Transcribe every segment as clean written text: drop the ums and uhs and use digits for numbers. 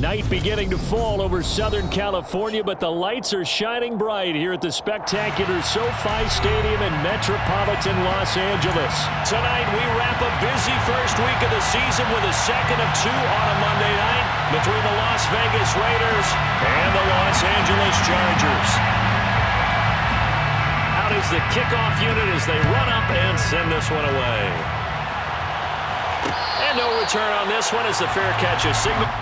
Night beginning to fall over Southern California, but the lights are shining bright here at the spectacular SoFi Stadium in metropolitan Los Angeles. Tonight, we wrap a busy first week of the season with a second of two on a Monday night between the Las Vegas Raiders and the Los Angeles Chargers. Out is the kickoff unit as they run up and send this one away. And no return on this one as the fair catch is signaled.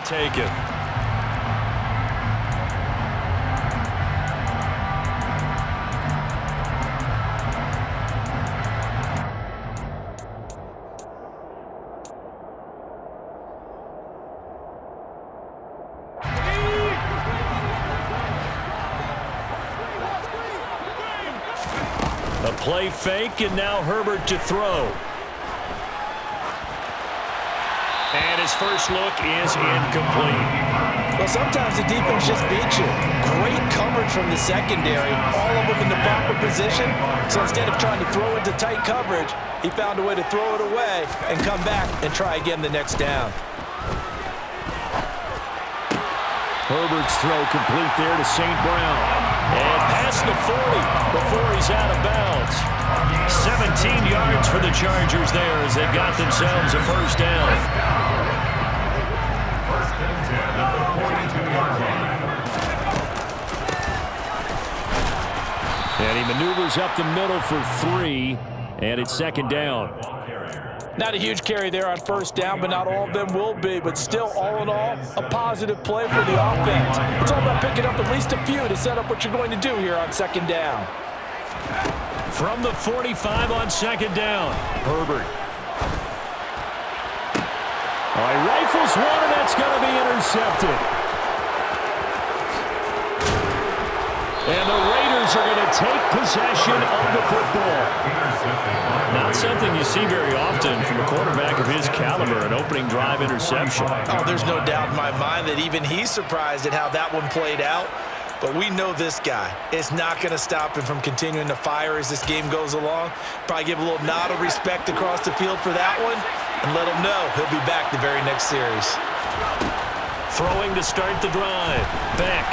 Taken. A play fake, and now Herbert to throw. And his first look is incomplete. Well, sometimes the defense just beats you. Great coverage from the secondary, all of them in the proper position. So instead of trying to throw into tight coverage, he found a way to throw it away and come back and try again the next down. Herbert's throw complete there to St. Brown. And past the 40 before he's out of bounds. 17 yards for the Chargers there as they got themselves a first down. And he maneuvers up the middle for 3, and it's second down. Not a huge carry there on first down, but not all of them will be. But still, all in all, a positive play for the offense. It's all about picking up at least a few to set up what you're going to do here on second down. From the 45 on second down, Herbert. Oh, he rifles one, and that's going to be intercepted. And the Raiders are going to take possession of the football. Not something you see very often from a quarterback of his caliber, an opening drive interception. Oh, there's no doubt in my mind that even he's surprised at how that one played out. But we know this guy. It's not going to stop him from continuing to fire as this game goes along. Probably give a little nod of respect across the field for that one and let him know he'll be back the very next series. Throwing to start the drive. Beck.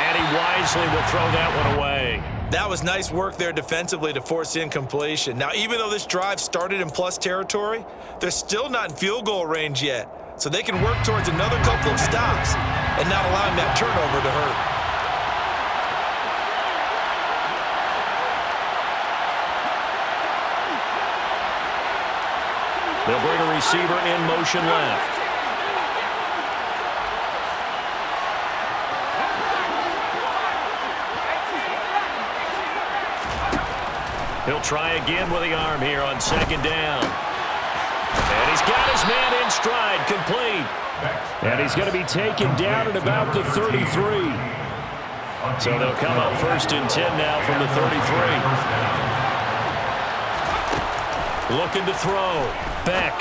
And he wisely will throw that one away. That was nice work there defensively to force incompletion. Now, even though this drive started in plus territory, they're still not in field goal range yet. So they can work towards another couple of stops and not allowing that turnover to hurt. They'll bring a receiver in motion left. He'll try again with the arm here on second down. And he's got his man in stride, complete. And he's going to be taken down at about the 33. So they'll come up first and 10 now from the 33. Looking to throw. Beck.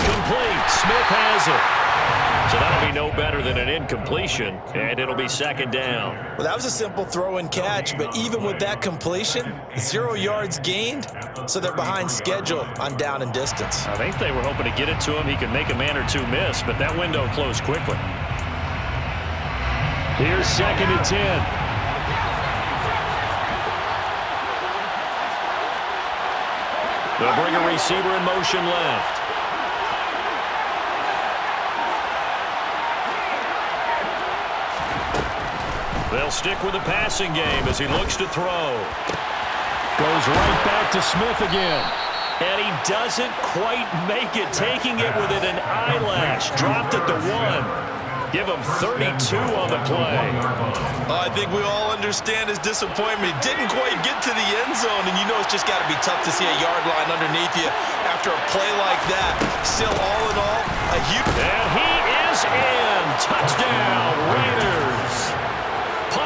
Complete. Smith has it. So that'll be no better than an incompletion, and it'll be second down. Well, that was a simple throw and catch, but even with that completion, 0 yards gained, so they're behind schedule on down and distance. I think they were hoping to get it to him. He could make a man or two miss, but that window closed quickly. Here's second and 10. They'll bring a receiver in motion left. They'll stick with the passing game as he looks to throw. Goes right back to Smith again. And he doesn't quite make it, taking it within an eyelash. Dropped at the 1. Give him 32 on the play. I think we all understand his disappointment. He didn't quite get to the end zone, and you know it's just got to be tough to see a yard line underneath you after a play like that. Still, all in all, a huge... And he is in. Touchdown, Raiders.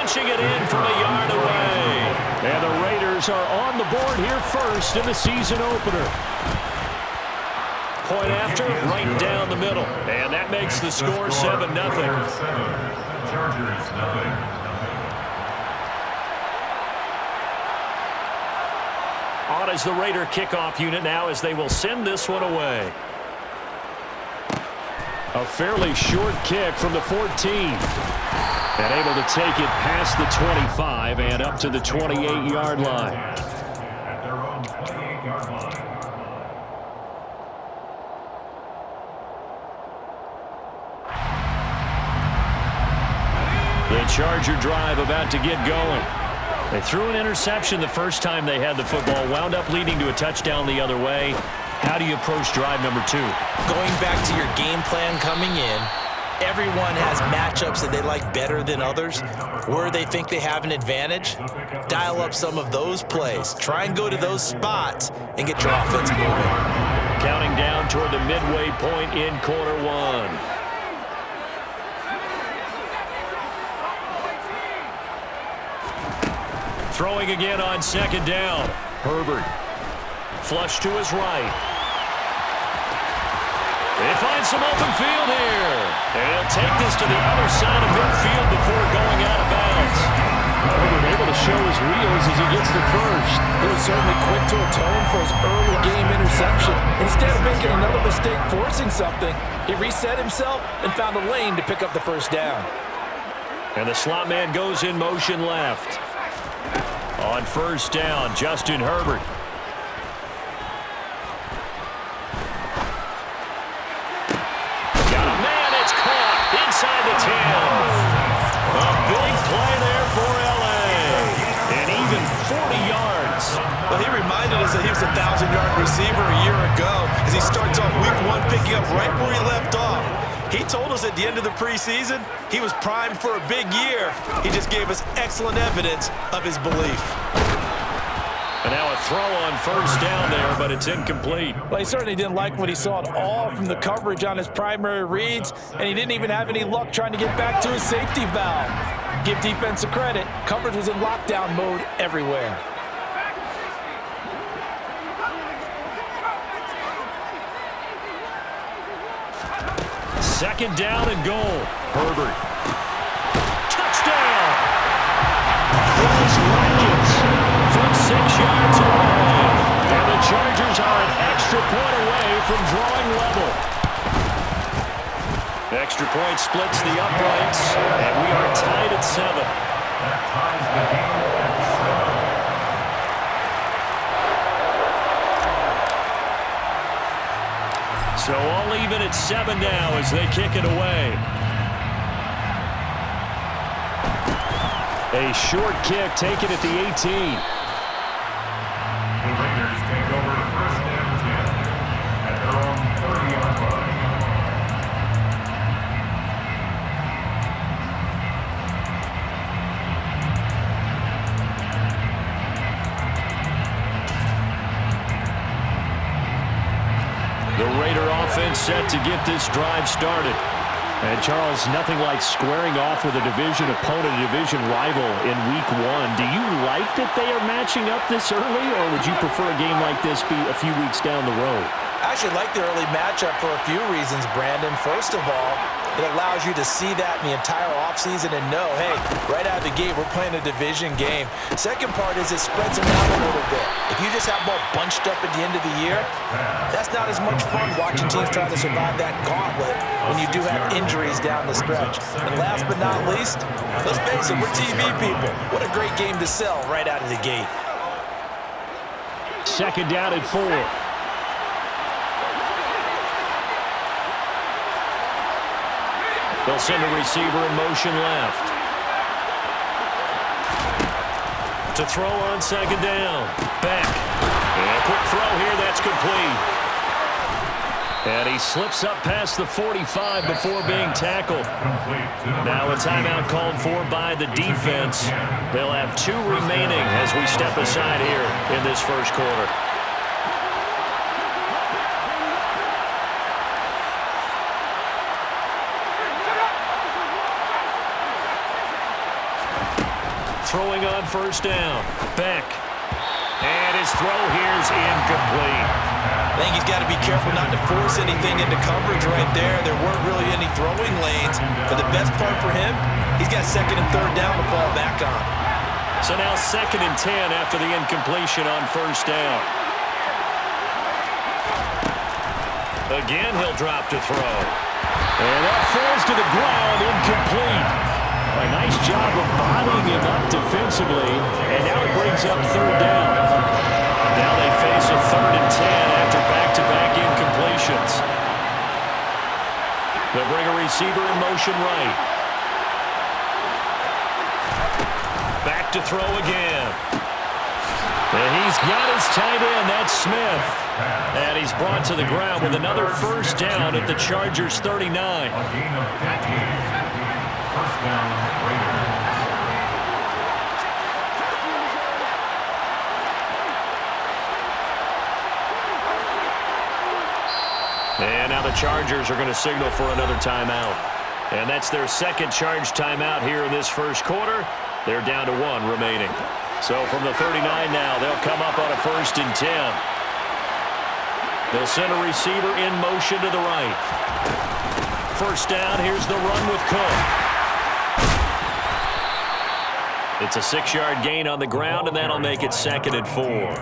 punching it in from a yard away. And the Raiders are on the board here first in the season opener. Point after, right down the middle. And that makes the score 7-0. Chargers, nothing. On is the Raider kickoff unit now as they will send this one away. A fairly short kick from the 14. And able to take it past the 25 and up to the 28-yard line. At their own 28-yard line. The Charger drive about to get going. They threw an interception the first time they had the football, wound up leading to a touchdown the other way. How do you approach drive number 2? Going back to your game plan coming in, everyone has matchups that they like better than others. Where they think they have an advantage, dial up some of those plays. Try and go to those spots and get your offense moving. Counting down toward the midway point in quarter 1. Throwing again on second down. Herbert. Flush to his right. They find some open field here. And he'll take this to the other side of midfield before going out of bounds. Herbert able to show his wheels as he gets the first. He was certainly quick to atone for his early game interception. Instead of making another mistake forcing something, he reset himself and found a lane to pick up the first down. And the slot man goes in motion left. On first down, Justin Herbert. Got a man, it's caught inside the 10. A big play there for L.A. And even 40 yards. Well, he reminded us that he was a 1,000-yard receiver a year ago as he starts off week 1 picking up right where he left off. He told us at the end of the preseason he was primed for a big year. He just gave us excellent evidence of his belief. And now a throw on first down there, but it's incomplete. Well, he certainly didn't like what he saw at all from the coverage on his primary reads, and he didn't even have any luck trying to get back to his safety valve. Give defense a credit. Coverage was in lockdown mode everywhere. Second down and goal. Herbert. Touchdown! Chris Watkins from 6 yards away. And the Chargers are an extra point away from drawing level. The extra point splits the uprights, and we are tied at 7. That ties the game at 7. So all even at 7 now as they kick it away. A short kick taken at the 18. The Raiders take over first and 10 at their own 30-yard line. The Raider offense set to get this drive started. And, Charles, nothing like squaring off with a division opponent, a division rival in Week 1. Do you like that they are matching up this early, or would you prefer a game like this be a few weeks down the road? I actually like the early matchup for a few reasons, Brandon. First of all, it allows you to see that in the entire offseason and know, hey, right out of the gate, we're playing a division game. Second part is it spreads them out a little bit. If you just have them all bunched up at the end of the year, that's not as much fun watching teams try to survive that gauntlet when you do have injuries down the stretch. And last but not least, let's face it, we're TV people. What a great game to sell right out of the gate. Second down at 4. They'll send a receiver in motion left. To throw on second down. Back. And a quick throw here, that's complete. And he slips up past the 45 before being tackled. Now a timeout called for by the defense. They'll have 2 remaining as we step aside here in this first quarter. on first down. Beck. And his throw here is incomplete. I think he's got to be careful not to force anything into coverage right there. There weren't really any throwing lanes. But the best part for him, he's got second and third down to fall back on. So now 2nd and 10 after the incompletion on first down. Again, he'll drop to throw. And that falls to the ground, incomplete. A nice job of bodying him up defensively. And now it brings up third down. And now they face a 3rd and 10 after back-to-back incompletions. They'll bring a receiver in motion right. Back to throw again. And he's got his tight end, that's Smith. And he's brought to the ground with another first down at the Chargers' 39. A gain of 15. First down, Raiders. And now the Chargers are going to signal for another timeout. And that's their second charge timeout here in this first quarter. They're down to 1 remaining. So from the 39 now, they'll come up on a 1st and 10. They'll send a receiver in motion to the right. First down, here's the run with Cook. It's a 6-yard gain on the ground, and that'll make it 2nd and 4.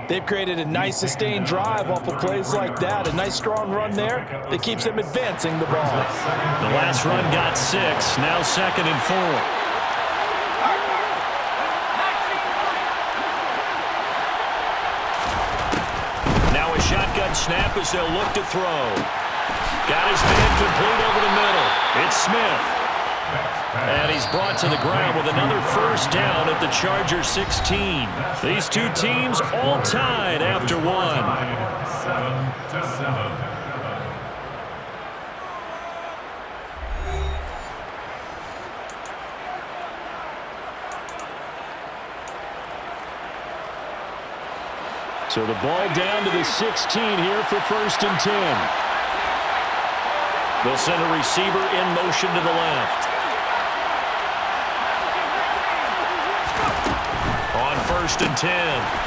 They've created a nice sustained drive off of plays like that. A nice strong run there that keeps them advancing the ball. The last run got 6, now 2nd and 4. Shotgun snap as they'll look to throw. Got his man complete over the middle. It's Smith. And he's brought to the ground with another first down at the Chargers' 16. These two teams all tied after 1. 7-7. So the ball down to the 16 here for 1st and 10. They'll send a receiver in motion to the left. On 1st and 10,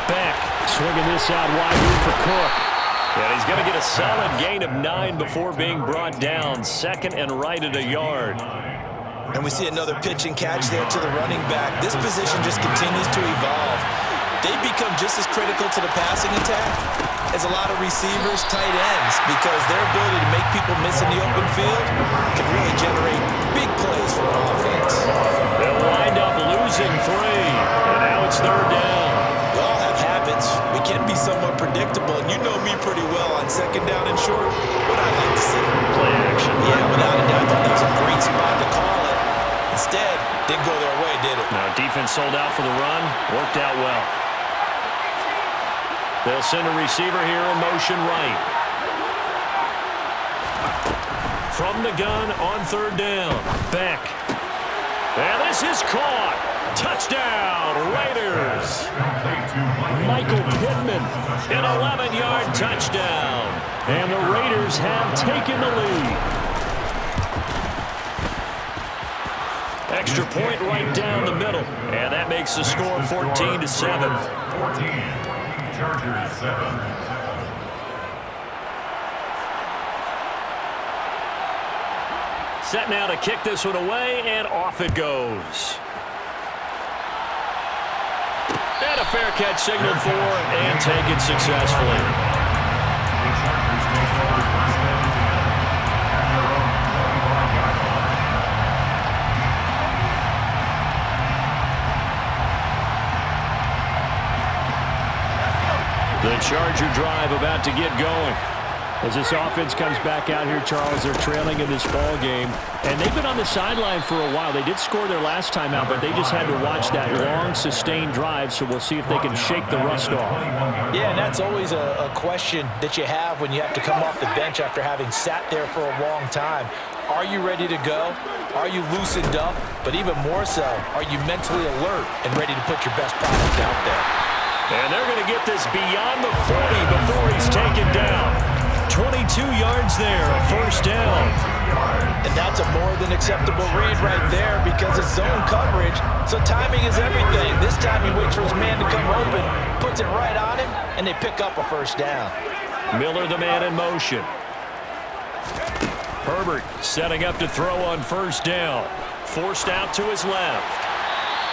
Beck swinging this out wide here for Cook. And he's going to get a solid gain of 9 before being brought down. 2nd and right at a yard. And we see another pitch and catch there to the running back. This position just continues to evolve. They become just as critical to the passing attack as a lot of receivers, tight ends, because their ability to make people miss in the open field can really generate big plays for an offense. They'll wind up losing 3, and now it's 3rd down. We all have habits. We can be somewhat predictable, and you know me pretty well on 2nd down and short. What I like to see. Play action. Yeah, without a doubt, I thought that was a great spot to call it. Instead, didn't go their way, did it? Now, defense sold out for the run. Worked out well. They'll send a receiver here in motion right. From the gun on 3rd down. Beck. And this is caught. Touchdown, Raiders. Michael Pittman, an 11-yard touchdown. And the Raiders have taken the lead. Extra point right down the middle. And that makes the score 14-7. 14. Chargers 7. Set now to kick this one away, and off it goes. And a fair catch signaled for and taken successfully. The Chargers take over 1st and 10 at their own 25-yard line. The Charger drive about to get going. As this offense comes back out here, Charles, they're trailing in this ball game. And they've been on the sideline for a while. They did score their last time out, but they just had to watch that long, sustained drive, so we'll see if they can shake the rust off. Yeah, and that's always a question that you have when you have to come off the bench after having sat there for a long time. Are you ready to go? Are you loosened up? But even more so, are you mentally alert and ready to put your best product out there? And they're going to get this beyond the 40 before he's taken down. 22 yards there, a first down. And that's a more than acceptable read right there because it's zone coverage, so timing is everything. This time he waits for his man to come open, puts it right on him, and they pick up a first down. Miller the man in motion. Herbert setting up to throw on first down. Forced out to his left.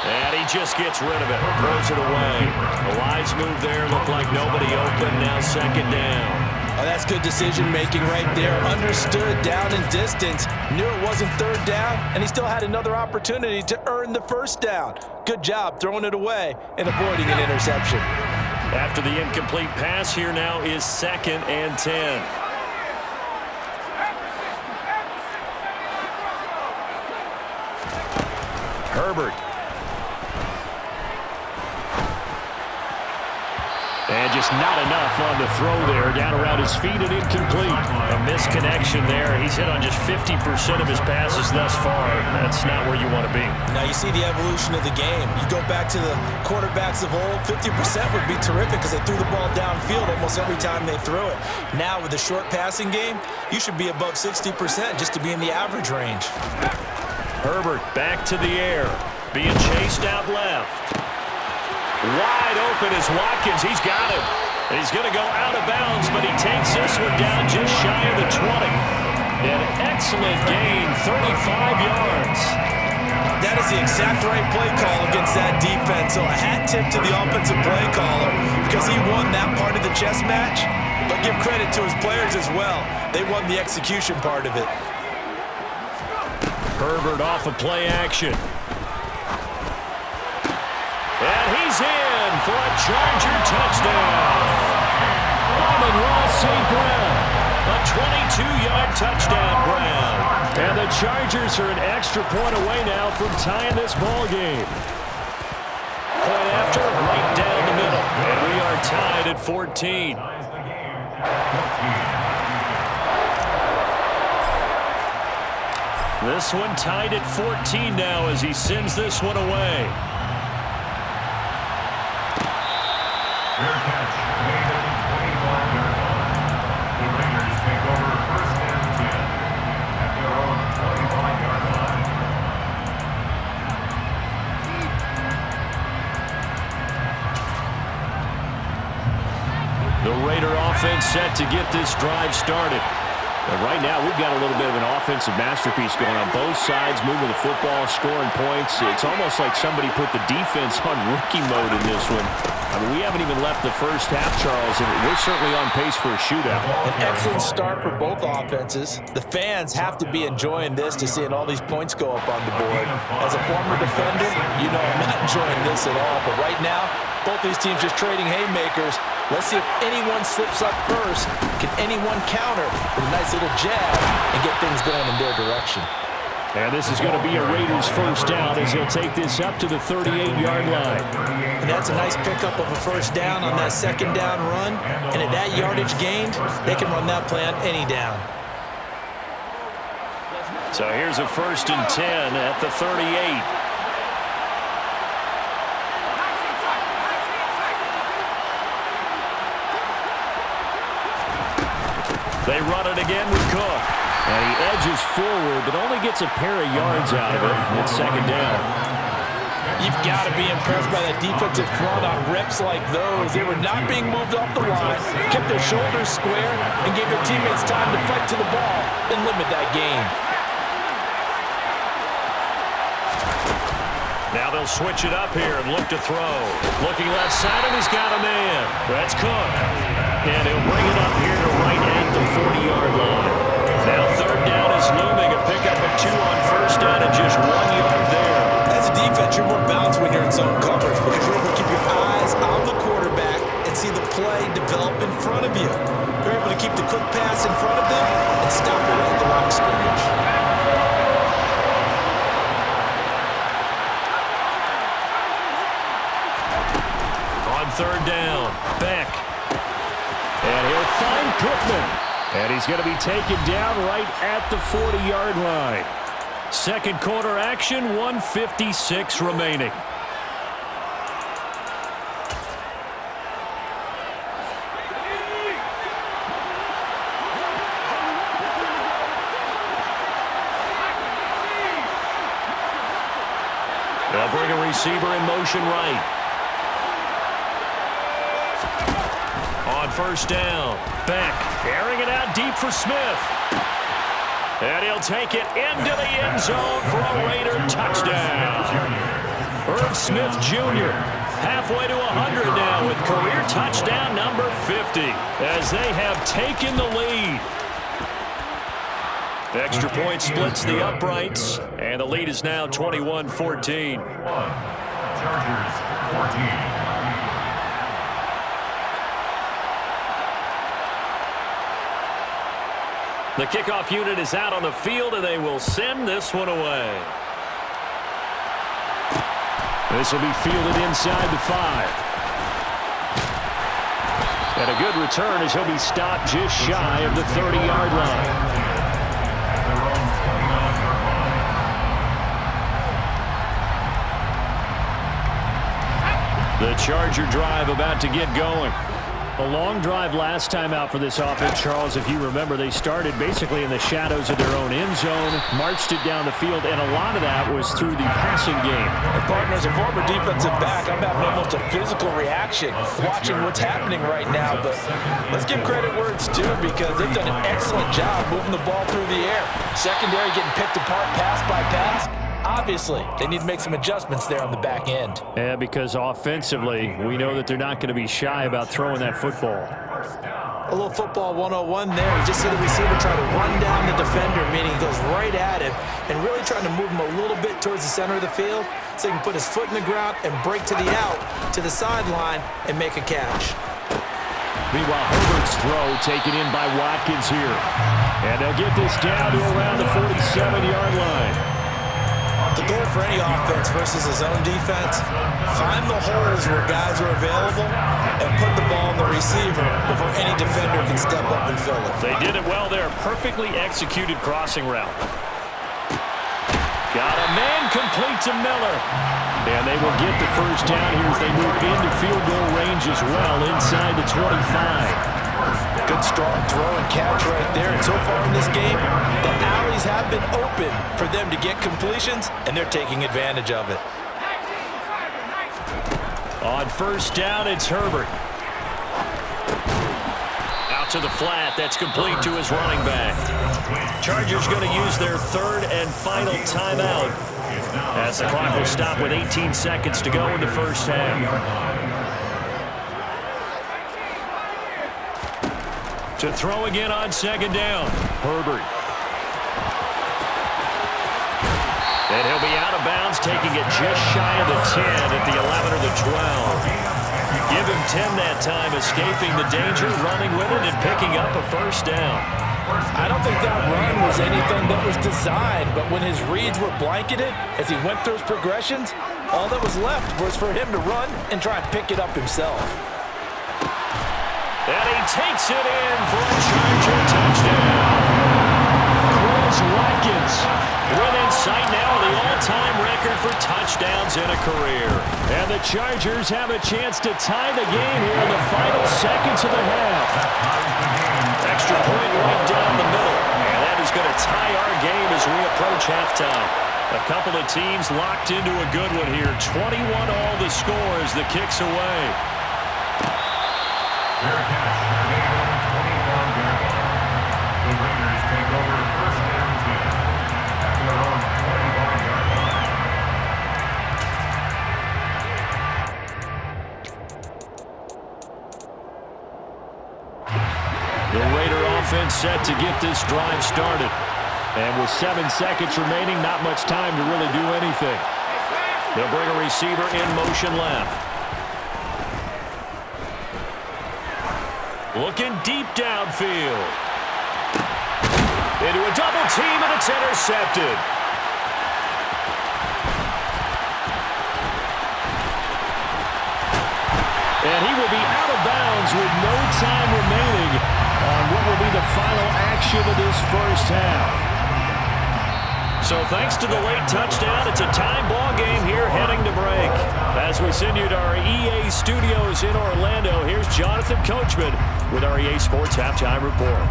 And he just gets rid of it. Throws it away. A wise move there. Looked like nobody open. Now second down. Oh, that's good decision-making right there. Understood down and distance. Knew it wasn't third down, and he still had another opportunity to earn the first down. Good job throwing it away and avoiding an interception. After the incomplete pass, here now is 2nd and 10. Herbert. And just not enough on the throw there. Down around his feet and incomplete. A misconnection there. He's hit on just 50% of his passes thus far. That's not where you want to be. Now you see the evolution of the game. You go back to the quarterbacks of old, 50% would be terrific because they threw the ball downfield almost every time they threw it. Now with the short passing game, you should be above 60% just to be in the average range. Herbert back to the air. Being chased out left. Wide open is Watkins. He's got him. And he's going to go out of bounds, but he takes this one down just shy of the 20. An excellent gain, 35 yards. That is the exact right play call against that defense. So a hat tip to the offensive play caller because he won that part of the chess match. But give credit to his players as well. They won the execution part of it. Herbert off of play action. And he's in for a Charger touchdown. Amon-Ra St. Brown, a 22-yard touchdown grab. And the Chargers are an extra point away now from tying this ball game. Point after, right down the middle. And we are tied at 14. This one tied at 14 now as he sends this one away. Fair catch made at the 25-yard line. The Raiders take over 1st and 10 at their own 25-yard line. The Raider offense set to get this drive started. And right now, we've got a little bit of an offensive masterpiece going on both sides, moving the football, scoring points. It's almost like somebody put the defense on rookie mode in this one. I mean, we haven't even left the first half, Charles, and we're certainly on pace for a shootout. An excellent start for both offenses. The fans have to be enjoying this to seeing all these points go up on the board. As a former defender, you know I'm not enjoying this at all. But right now, both these teams just trading haymakers. Let's see if anyone slips up first. Can anyone counter with a nice little jab and get things going in their direction? And this is going to be a Raiders first down as he'll take this up to the 38-yard line. And that's a nice pickup of a first down on that second down run. And at that yardage gained, they can run that play on any down. So here's a 1st and 10 at the 38. They run it again with Cook. And he edges forward, but only gets a pair of yards out of it. It's 2nd down. You've got to be impressed by that defensive front on reps like those. They were not being moved off the line, kept their shoulders square, and gave their teammates time to fight to the ball and limit that gain. Now they'll switch it up here and look to throw. Looking left side, and he's got a man. That's Cook. And he'll bring it up here to right at the 40-yard line. Now 3rd down is looming. A pickup of 2 on first down and just 1 yard there. As a defense, you're more balanced when you're in zone coverage because you're able to keep your eyes on the quarterback and see the play develop in front of you. You're able to keep the quick pass in front of them and stop it at the line of scrimmage. On 3rd down, Beck. And he'll find Pittman. And he's going to be taken down right at the 40-yard line. 2nd quarter action, 1:56 remaining. receiver in motion right. On first down, Beck airing it out deep for Smith. And he'll take it into the end zone for a Raider touchdown. Irv Smith Jr. halfway to 100 now with career touchdown number 50 as they have taken the lead. Extra point splits the uprights, and the lead is now 21-14. Chargers 14. The kickoff unit is out on the field, and they will send this one away. This will be fielded inside the 5. And a good return as he'll be stopped just shy of the 30-yard line. The Charger drive about to get going. A long drive last time out for this offense, Charles. If you remember, they started basically in the shadows of their own end zone, marched it down the field, and a lot of that was through the passing game. And partner, as a former defensive back, I'm having almost a physical reaction watching what's happening right now. But let's give credit where it's due because they've done an excellent job moving the ball through the air. Secondary getting picked apart pass by pass. Obviously, they need to make some adjustments there on the back end. Yeah, because offensively, we know that they're not going to be shy about throwing that football. A little football 101 there. You just see the receiver try to run down the defender, meaning he goes right at him, and really trying to move him a little bit towards the center of the field so he can put his foot in the ground and break to the out, to the sideline, and make a catch. Meanwhile, Herbert's throw taken in by Watkins here. And they'll get this down to around the 47-yard line. The goal for any offense versus his own defense, find the holes where guys are available and put the ball on the receiver before any defender can step up and fill it. They did it well there. Perfectly executed crossing route. Got a man complete to Miller. And they will get the first down here as they move into field goal range as well inside the 25. Good strong throw and catch right there. And so far in this game, the alleys have been open for them to get completions, and they're taking advantage of it. On first down, it's Herbert. Out to the flat. That's complete to his running back. Chargers going to use their third and final timeout as the clock will stop with 18 seconds to go in the first half. To throw again on second down, Herbert. And he'll be out of bounds, taking it just shy of the 10 at the 11 or the 12. Give him 10 that time, escaping the danger, running with it, and picking up a first down. I don't think that run was anything that was designed, but when his reads were blanketed, as he went through his progressions, all that was left was for him to run and try and pick it up himself. And he takes it in for a Charger touchdown. Chris Watkins within sight now of the all-time record for touchdowns in a career. And the Chargers have a chance to tie the game here in the final seconds of the half. Extra point right down the middle. And that is going to tie our game as we approach halftime. A couple of teams locked into a good one here. 21 all the score as the kick's away. Fair catch, made on the 25-yard line. The Raiders take over first and 10 at their own 25-yard line. The Raider offense set to get this drive started. And with 7 seconds remaining, not much time to really do anything. They'll bring a receiver in motion left. Looking deep downfield. Into a double team, and it's intercepted. And he will be out of bounds with no time remaining on what will be the final action of this first half. So thanks to the late touchdown, it's a tie ball game here heading to break. As we send you to our EA studios in Orlando, here's Jonathan Coachman with our EA Sports Halftime Report.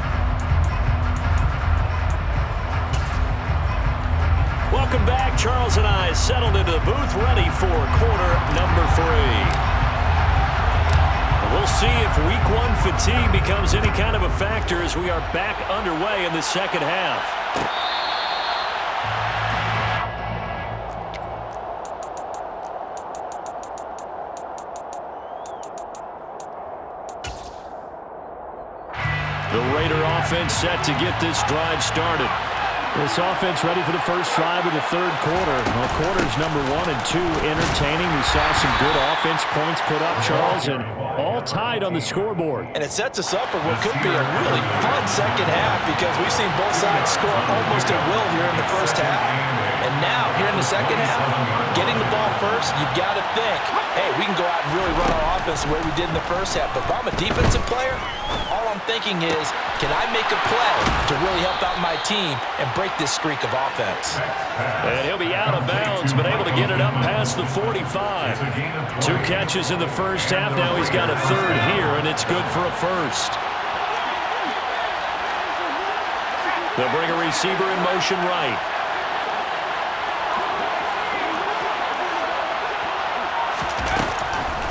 Welcome back. Charles and I settled into the booth, ready for quarter number 3. We'll see if week 1 fatigue becomes any kind of a factor as we are back underway in the second half. The Raider offense set to get this drive started. This offense ready for the first drive of the third quarter. Well, quarters number 1 and 2 entertaining. We saw some good offense points put up, Charles, and all tied on the scoreboard. And it sets us up for what could be a really fun second half because we've seen both sides score almost at will here in the first half. And now, here in the second half, getting the ball first, you've got to think, hey, we can go out and really run our offense the way we did in the first half. But if I'm a defensive player, all I'm thinking is, can I make a play to really help out my team and break this streak of offense? And he'll be out of bounds, but able to get it up past the 45. 2 catches in the first half. Now he's got a third here, and it's good for a first. They'll bring a receiver in motion right.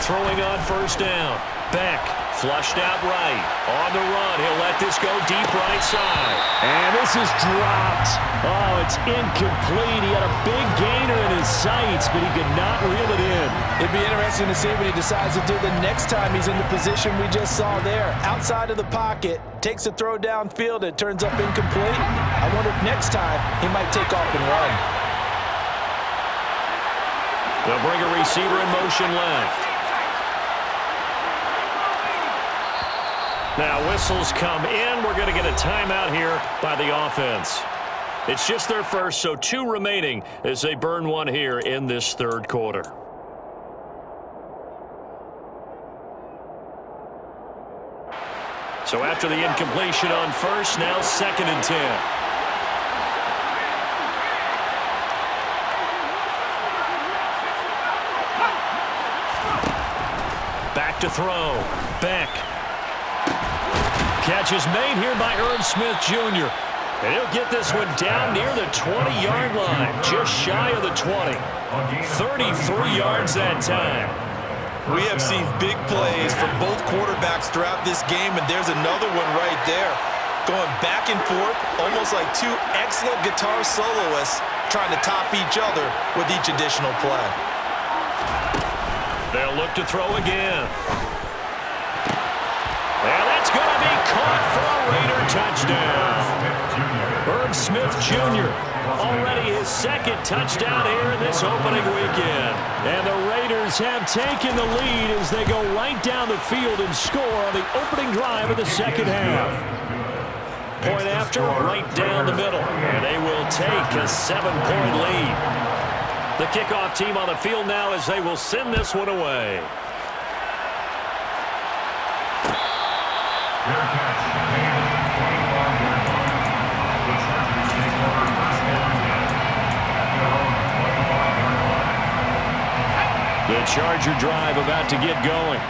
Throwing on first down. Beck flushed out right. On the run. He'll let this go deep right side. And this is dropped. Oh, it's incomplete. He had a big gainer in his sights, but he could not reel it in. It'd be interesting to see what he decides to do the next time he's in the position we just saw there. Outside of the pocket, takes a throw downfield. It turns up incomplete. I wonder if next time he might take off and run. They'll bring a receiver in motion left. Now whistles come in. We're going to get a timeout here by the offense. It's just their first, so 2 remaining as they burn one here in this third quarter. So after the incompletion on first, now 2nd and 10. Back to throw. Beck. Catch is made here by Irv Smith Jr. And he'll get this one down near the 20-yard line, just shy of the 20. 33 yards that time. We have seen big plays from both quarterbacks throughout this game, and there's another one right there. Going back and forth, almost like 2 excellent guitar soloists trying to top each other with each additional play. They'll look to throw again. And that's going to be caught for a Raider touchdown. Irv Smith Jr. already his 2nd touchdown here in this opening weekend. And the Raiders have taken the lead as they go right down the field and score on the opening drive of the second half. Point after, right down the middle. And they will take a 7-point lead. The kickoff team on the field now as they will send this one away. Fair catch, made at the 25-yard line. The Chargers take over first down again at their own 25-yard line. The Charger drive about to get going.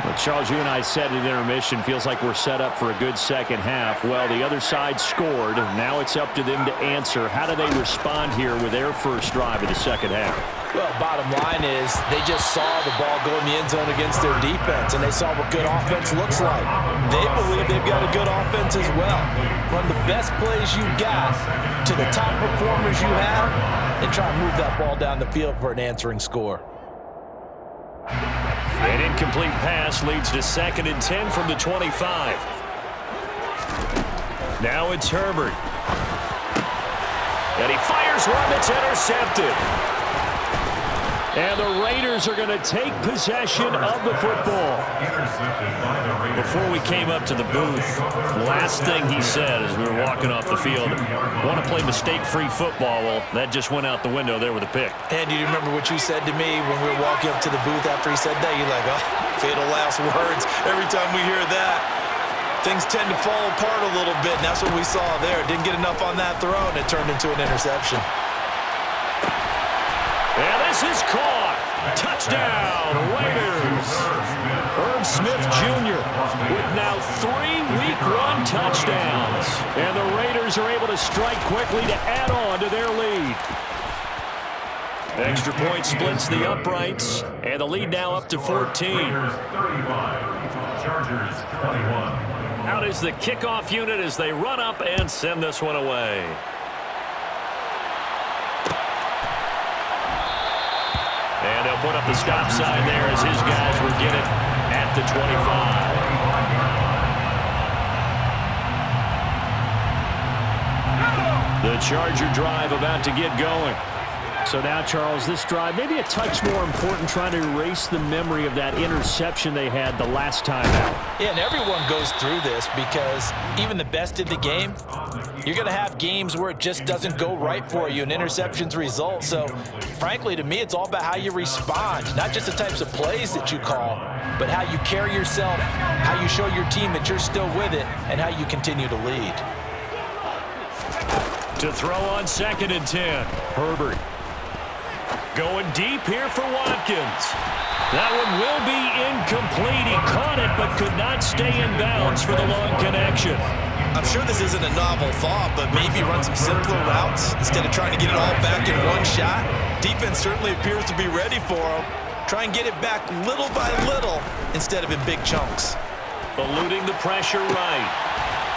Well, Charles, you and I said at intermission, feels like we're set up for a good second half. Well, the other side scored. Now it's up to them to answer. How do they respond here with their first drive of the second half? Well, bottom line is they just saw the ball go in the end zone against their defense, and they saw what good offense looks like. They believe they've got a good offense as well. Run the best plays you got to the top performers you have and try and move that ball down the field for an answering score. An incomplete pass leads to 2nd and 10 from the 25. Now it's Herbert. And he fires one that's intercepted. And the Raiders are going to take possession of the football. Before we came up to the booth, last thing he said as we were walking off the field, want to play mistake-free football. Well, that just went out the window there with a pick. And you remember what you said to me when we were walking up to the booth after he said that? You're like, oh, fatal last words. Every time we hear that, things tend to fall apart a little bit, and that's what we saw there. Didn't get enough on that throw, and it turned into an interception. And this is caught. Touchdown, Raiders. Irv Smith Jr. with now 3 Week 1 touchdowns. And the Raiders are able to strike quickly to add on to their lead. Extra point splits the uprights, and the lead now up to 14. Raiders 35, Chargers 21. Out is the kickoff unit as they run up and send this one away. And they'll put up the stop sign there as his guys will get it at the 25. The Charger drive about to get going. So now, Charles, this drive maybe a touch more important, trying to erase the memory of that interception they had the last time out. Yeah, and everyone goes through this because even the best in the game, you're going to have games where it just doesn't go right for you and interceptions result. So, frankly, to me, it's all about how you respond, not just the types of plays that you call, but how you carry yourself, how you show your team that you're still with it, and how you continue to lead. To throw on 2nd and 10, Herbert. Going deep here for Watkins. That one will be incomplete. He caught it but could not stay in bounds for the long connection. I'm sure this isn't a novel thought, but maybe run some simpler routes instead of trying to get it all back in one shot. Defense certainly appears to be ready for him. Try and get it back little by little instead of in big chunks. Eluding the pressure right.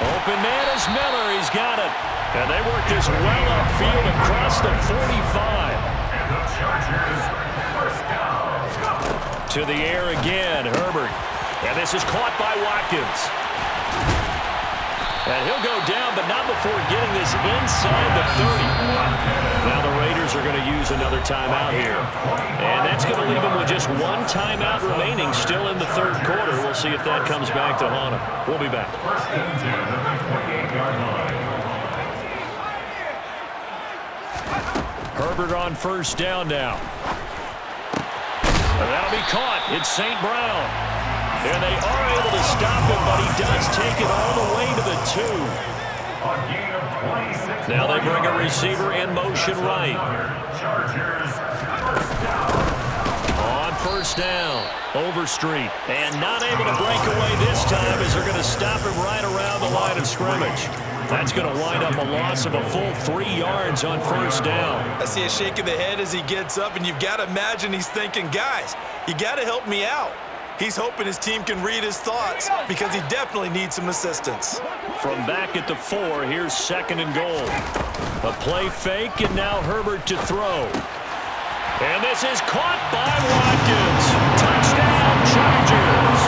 Open man is Miller. He's got it. And they work this well upfield across the 45. The Chargers first down. To the air again, Herbert. And this is caught by Watkins. And he'll go down, but not before getting this inside the 30. Now the Raiders are going to use another timeout here. And that's going to leave them with just one timeout remaining still in the third quarter. We'll see if that comes back to haunt them. We'll be back. First and 10 at the 28-yard line. Herbert on first down now. And that'll be caught. It's St. Brown. And they are able to stop him, but he does take it all the way to the 2. A gain of 26. Now they bring a receiver in motion right. Chargers first down. On first down, Overstreet. And not able to break away this time as they're going to stop him right around the line of scrimmage. That's going to wind up a loss of a full 3 yards on first down. I see a shake of the head as he gets up, and you've got to imagine he's thinking, guys, you got to help me out. He's hoping his team can read his thoughts because he definitely needs some assistance. From back at the 4, here's 2nd and goal. A play fake, and now Herbert to throw. And this is caught by Watkins. Touchdown, Chargers.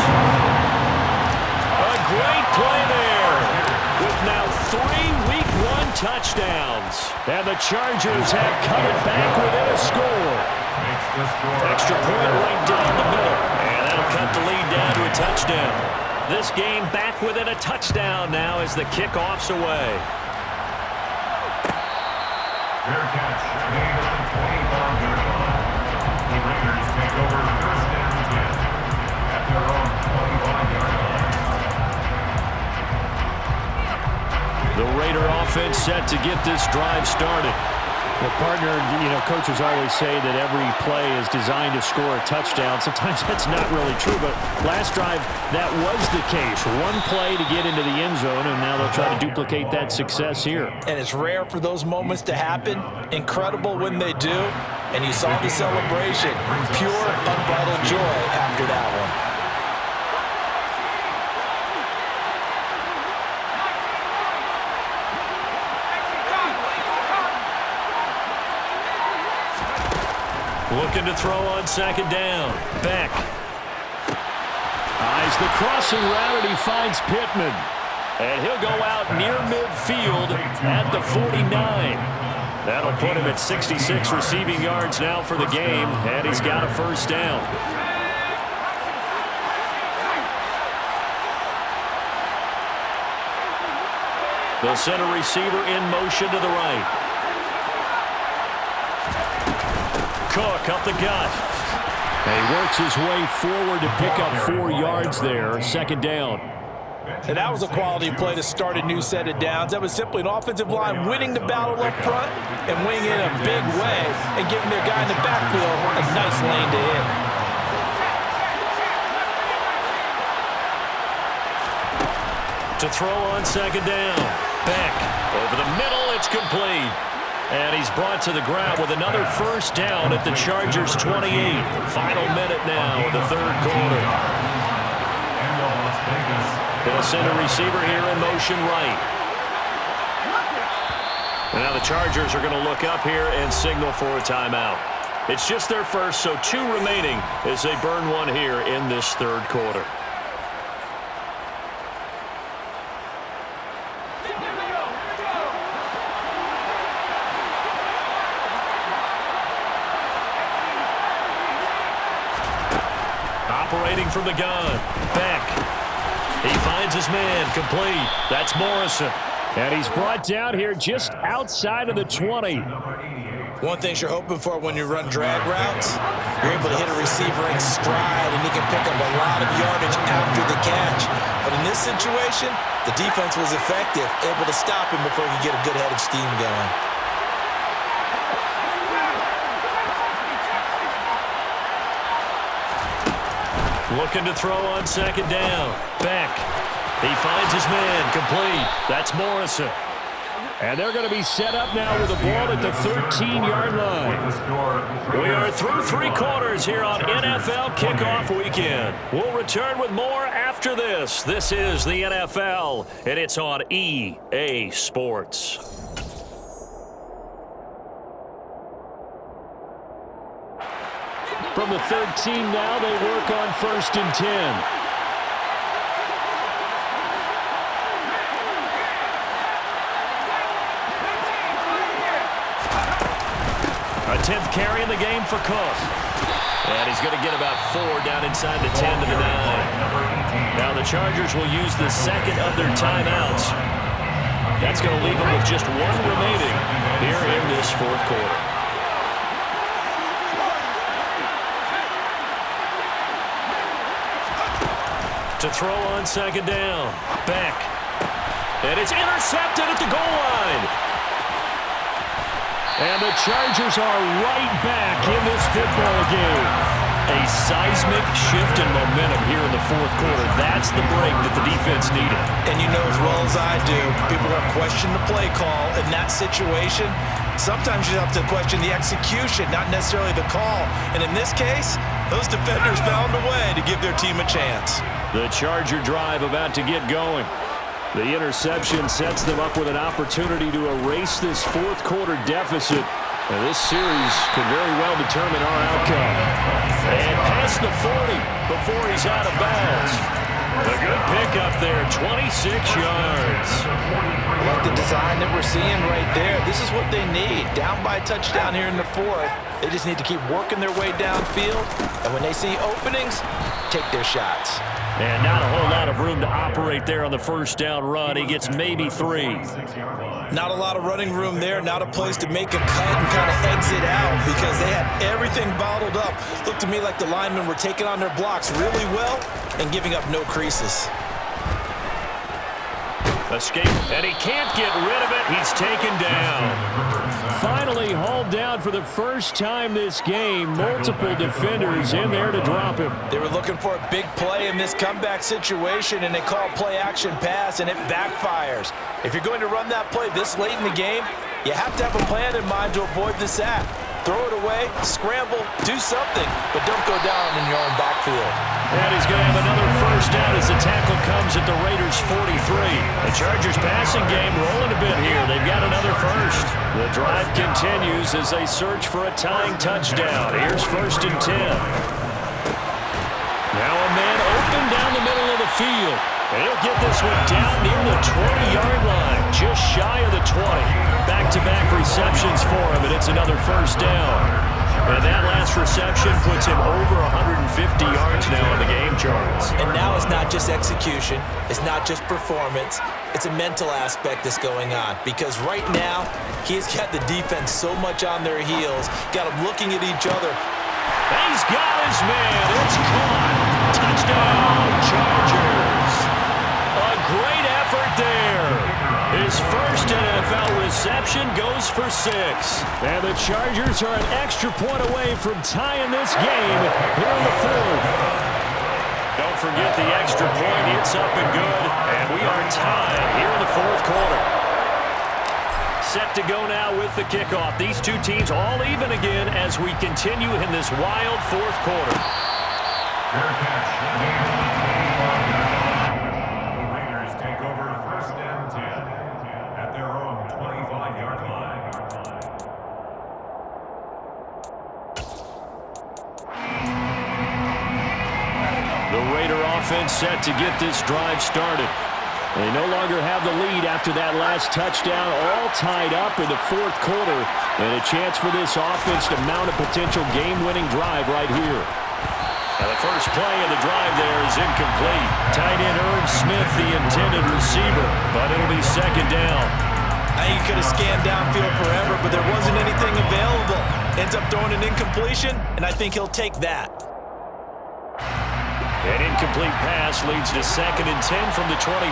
A great play there. With now 3 Week 1 touchdowns. And the Chargers have cut it back within a score. Extra point right down the middle. And that'll cut the lead down to a touchdown. This game back within a touchdown now as the kickoff's away. Fair catch made on the 25-yard line. The Raiders take over first and 10 at their own 25-yard line. The Raider offense set to get this drive started. Well, partner, coaches always say that every play is designed to score a touchdown. Sometimes that's not really true, but last drive, that was the case. One play to get into the end zone, and now they'll try to duplicate that success here. And it's rare for those moments to happen. Incredible when they do. And you saw the celebration. Pure, unbridled joy after that one. Looking to throw on 2nd down. Beck. Eyes the crossing route, and he finds Pittman. And he'll go out near midfield at the 49. That'll put him at 66 receiving yards now for the game, and he's got a first down. The center receiver in motion to the right. Cook up the gut. And he works his way forward to pick up 4 yards there. 2nd down. And that was a quality play to start a new set of downs. That was simply an offensive line winning the battle up front and winning in a big way and giving their guy in the backfield a nice lane to hit. To throw on second down. Beck over the middle. It's complete. And he's brought to the ground with another first down at the Chargers' 28. Final minute now of the third quarter. They'll send a receiver here in motion right. And now the Chargers are going to look up here and signal for a timeout. It's just their first, so 2 remaining as they burn one here in this third quarter. Operating from the gun. Beck. He finds his man. Complete. That's Morrison. And he's brought down here just outside of the 20. One thing you're hoping for when you run drag routes, you're able to hit a receiver in stride, and he can pick up a lot of yardage after the catch. But in this situation, the defense was effective, able to stop him before he could get a good head of steam going. Looking to throw on second down. Beck. He finds his man. Complete. That's Morrison. And they're going to be set up now with the ball at the 13-yard line. We are through 3 quarters here on NFL Kickoff Weekend. We'll return with more after this. This is the NFL, and it's on EA Sports. From the 13 now, they work on 1st and 10. A 10th carry in the game for Cook. And he's going to get about 4 down inside the 10 to the 9. Now the Chargers will use the second of their timeouts. That's going to leave them with just 1 remaining here in this fourth quarter. To throw on second down. Beck. And it's intercepted at the goal line. And the Chargers are right back in this football game. A seismic shift in momentum here in the fourth quarter. That's the break that the defense needed. And you know as well as I do, people are questioning the play call in that situation. Sometimes you have to question the execution, not necessarily the call. And in this case, those defenders found a way to give their team a chance. The Charger drive about to get going. The interception sets them up with an opportunity to erase this fourth quarter deficit. And this series could very well determine our outcome. And past the 40 before he's out of bounds. A good pickup there, 26 yards. I like the design that we're seeing right there. This is what they need. Down by a touchdown here in the fourth. They just need to keep working their way downfield. And when they see openings, take their shots. And not a whole lot of room to operate there on the first down run. He gets maybe 3. Not a lot of running room there. Not a place to make a cut and kind of exit out because they had everything bottled up. Looked to me like the linemen were taking on their blocks really well and giving up no creases. Escape, and he can't get rid of it. He's taken down. Finally hauled down for the first time this game. Multiple defenders in there to drop him. They were looking for a big play in this comeback situation, and they call play-action pass, and it backfires. If you're going to run that play this late in the game, you have to have a plan in mind to avoid the sack. Throw it away, scramble, do something, but don't go down in your own backfield. And he's going to have another first down as the tackle comes at the Raiders' 43. The Chargers' passing game rolling a bit here. They've got another first. The drive continues as they search for a tying touchdown. Here's 1st and 10. Now a man open down the middle of the field. And he'll get this one down near the 20-yard line, just shy of the 20. Back-to-back receptions for him, and it's another first down. And that last reception puts him over 150 yards now in the game charts. And now it's not just execution. It's not just performance. It's a mental aspect that's going on. Because right now, he's got the defense so much on their heels, got them looking at each other. He's got his man. It's caught. Touchdown, Chargers. A great effort there. His first NFL reception goes for 6. And the Chargers are an extra point away from tying this game here in the fourth. Don't Don't forget the extra point. It's up and good. And we are tied here in the fourth quarter. Set to go now with the kickoff. These two teams all even again as we continue in this wild fourth quarter. Fair catch. The Raiders take over first and 10 at their own 25-yard line. The Raider offense set to get this drive started. They no longer have the lead after that last touchdown, all tied up in the fourth quarter, and a chance for this offense to mount a potential game-winning drive right here. Now the first play of the drive there is incomplete. Tight end Irv Smith, the intended receiver, but it'll be second down. I think he could have scanned downfield forever, but there wasn't anything available. Ends up throwing an incompletion, and I think he'll take that. An incomplete pass leads to second and 10 from the 25.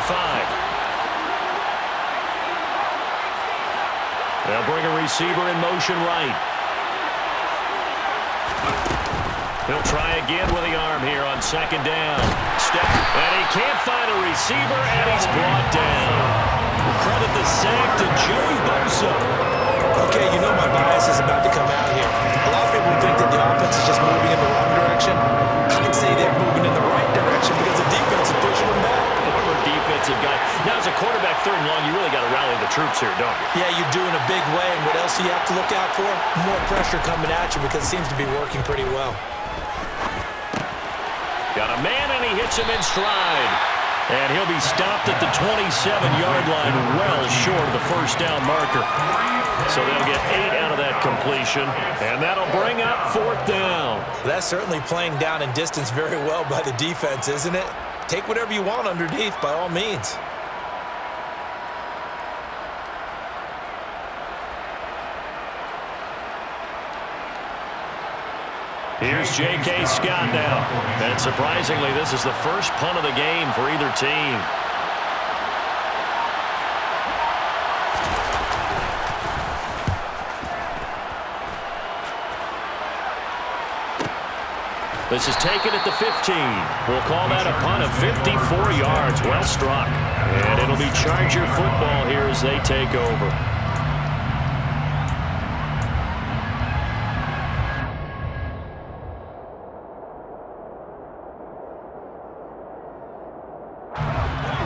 They'll bring a receiver in motion right. He'll try again with the arm here on second down. Step, and he can't find a receiver, and he's brought down. Credit the sack to Joey Bosa. Okay, you know my bias is about to come out here. A lot of people think that the offense is just moving in the wrong direction. I'd say they're moving in the right direction because the defense is pushing them back. Former defensive guy. Now, as a quarterback, third and long, you really got to rally the troops here, don't you? Yeah, you do in a big way, and what else do you have to look out for? More pressure coming at you because it seems to be working pretty well. Got a man, and he hits him in stride. And he'll be stopped at the 27-yard line, well short of the first down marker. So they'll get 8 out of that completion, and that'll bring up fourth down. That's certainly playing down in distance very well by the defense, isn't it? Take whatever you want underneath, by all means. Here's J.K. Scott now. And surprisingly, this is the first punt of the game for either team. This is taken at the 15. We'll call that a punt of 54 yards. Well struck. And it'll be Charger football here as they take over.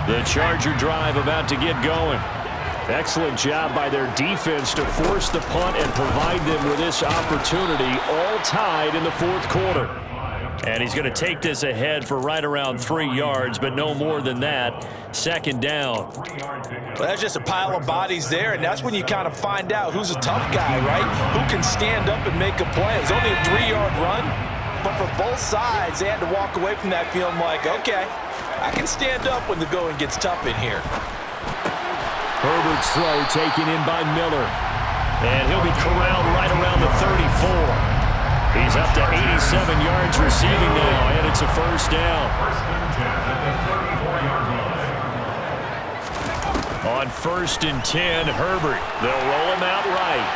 The Charger drive about to get going. Excellent job by their defense to force the punt and provide them with this opportunity, all tied in the fourth quarter. And he's going to take this ahead for right around 3 yards, but no more than that. Second down. Well, that's just a pile of bodies there, and that's when you kind of find out who's a tough guy, right? Who can stand up and make a play. It was only a 3-yard run, but for both sides, they had to walk away from that feeling like, okay, I can stand up when the going gets tough in here. Herbert's throw taken in by Miller. And he'll be corralled right around the 34. He's up to 87 yards receiving now, and it's a first down. First and 10 at the 34-yard line. On first and 10, Herbert. They'll roll him out right.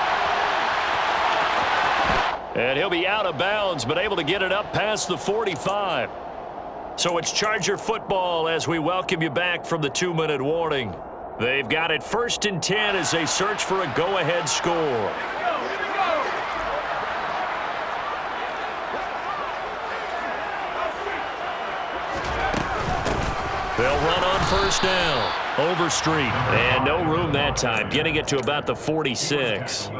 And he'll be out of bounds, but able to get it up past the 45. So it's Charger football as we welcome you back from the 2-minute warning. They've got it first and 10 as they search for a go-ahead score. They'll run on first down. Overstreet. And no room that time, getting it to about the 46.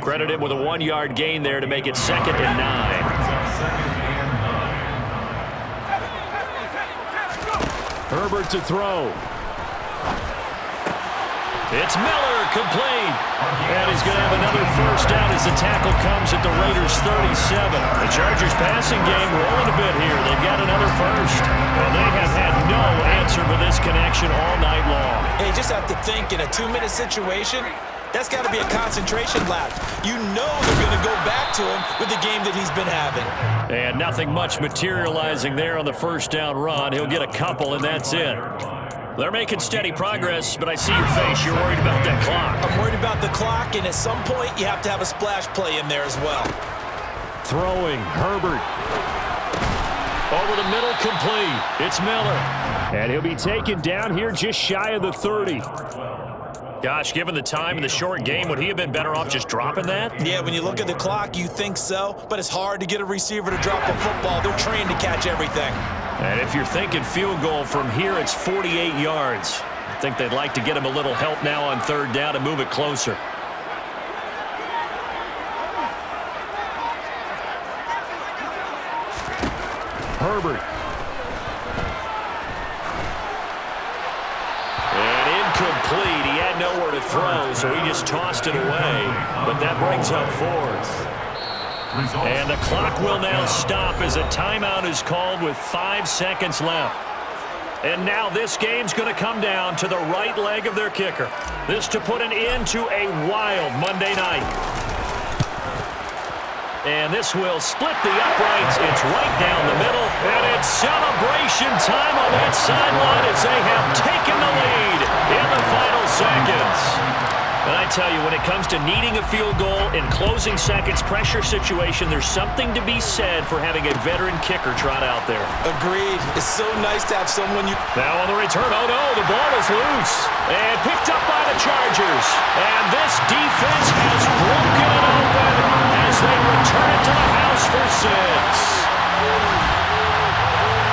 Credit him with a 1-yard gain there to make it second and 9. Herbert to throw. It's Miller, complete. And he's going to have another first down as the tackle comes at the Raiders' 37. The Chargers passing game rolling a bit here. They've got another first. And they have had no answer for this connection all night long. Hey, you just have to think in a 2-minute situation, that's got to be a concentration lapse. You know they're going to go back to him with the game that he's been having. And nothing much materializing there on the first down run. He'll get a couple, and that's it. They're making steady progress, but I see your face. You're worried about that clock. I'm worried about the clock, and at some point, you have to have a splash play in there as well. Throwing, Herbert. Over the middle, complete. It's Miller. And he'll be taken down here just shy of the 30. Gosh, given the time in the short game, would he have been better off just dropping that? Yeah, when you look at the clock, you think so, but it's hard to get a receiver to drop a football. They're trained to catch everything. And if you're thinking field goal from here, it's 48 yards. I think they'd like to get him a little help now on third down to move it closer. Herbert. And incomplete. He had nowhere to throw, so he just tossed it away. But that brings up fourth. And the clock will now stop as a timeout is called with 5 seconds left. And now this game's going to come down to the right leg of their kicker. This to put an end to a wild Monday night. And this will split the uprights. It's right down the middle. And it's celebration time on that sideline as they have taken the lead in the final seconds. And I tell you, when it comes to needing a field goal in closing seconds pressure situation, there's something to be said for having a veteran kicker trot out there. Agreed. It's so nice to have someone you... Now on the return, oh no, the ball is loose. And picked up by the Chargers. And this defense has broken it open as they return it to the house for 6.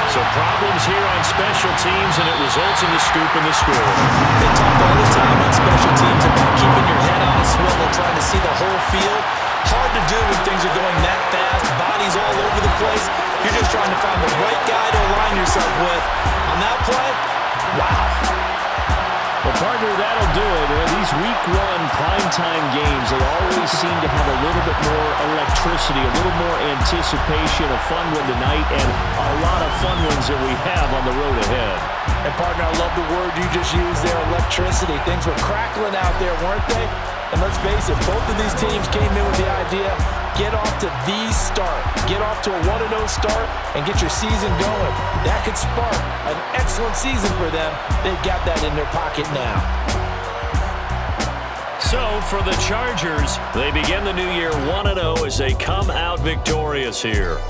So problems here on special teams, and it results in the scoop and the score. They talk all the time on special teams about keeping your head on a swivel, trying to see the whole field. Hard to do when things are going that fast, bodies all over the place. You're just trying to find the right guy to align yourself with. On that play, wow. Well, partner, that'll do it. These week one primetime games, they always seem to have a little bit more electricity, a little more anticipation, a fun one tonight, and a lot of fun ones that we have on the road ahead. And, partner, I love the word you just used there, electricity. Things were crackling out there, weren't they? And let's face it, both of these teams came in with the idea, get off to the start. Get off to a 1-0 start and get your season going. That could spark an excellent season for them. They've got that in their pocket now. So for the Chargers, they begin the new year 1-0 as they come out victorious here.